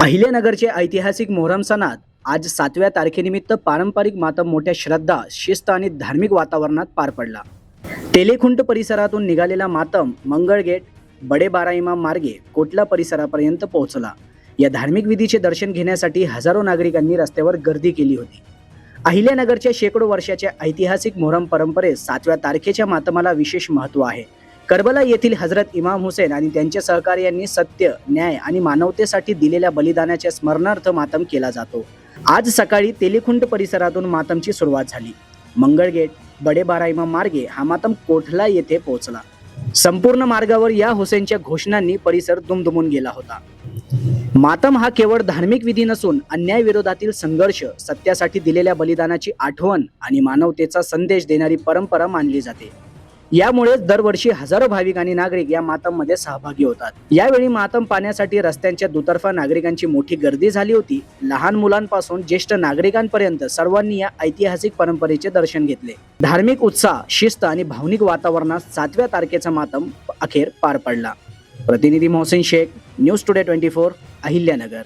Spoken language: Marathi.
अहिल्यानगरचे ऐतिहासिक मोहरम सणात आज 7व्या तारखेनिमित्त पारंपरिक मातम मोठ्या श्रद्धा, शिस्त आणि धार्मिक वातावरणात पार पडला. तेलेखुंट परिसरातून निघालेला मातम मंगळगेट, बडे बारा इमाम मार्गे कोटला परिसरापर्यंत पोहोचला. या धार्मिक विधीचे दर्शन घेण्यासाठी हजारो नागरिकांनी रस्त्यावर गर्दी केली होती. अहिल्यानगरच्या शेकडो वर्षाच्या ऐतिहासिक मोहरम परंपरेत 7व्या तारखेच्या मातमाला विशेष महत्त्व आहे. करबला येथील हजरत इमाम हुसेन आणि त्यांच्या सहकार्यांनी सत्य, न्याय आणि मानवतेसाठी दिलेल्या बलिदानाच्या स्मरणार्थ मातम केला जातो. आज सकाळी तेलेखुंट परिसरातून मातमची सुरुवात झाली. मंगळगेट, बडे बारा इमाम मार्गे हा मातम कोठला येथे पोहोचला. संपूर्ण मार्गावर या हुसेनच्या घोषणांनी परिसर दुमदुमून गेला होता. मातम हा केवळ धार्मिक विधी नसून अन्याय विरोधातील संघर्ष, सत्यासाठी दिलेल्या बलिदानाची आठवण आणि मानवतेचा संदेश देणारी परंपरा मानली जाते. यामुळेच दरवर्षी हजारो भाविक आणि नागरिक या मातममध्ये सहभागी होतात. यावेळी मातम पाहण्यासाठी रस्त्यांच्या दुतर्फा नागरिकांची मोठी गर्दी झाली होती. लहान मुलांपासून ज्येष्ठ नागरिकांपर्यंत सर्वांनी या ऐतिहासिक परंपरेचे दर्शन घेतले. धार्मिक उत्साह, शिस्त आणि भावनिक वातावरणात 7व्या तारखेचा मातम अखेर पार पडला. प्रतिनिधी मोहसिन शेख, न्यूज टुडे 24, अहिल्यानगर.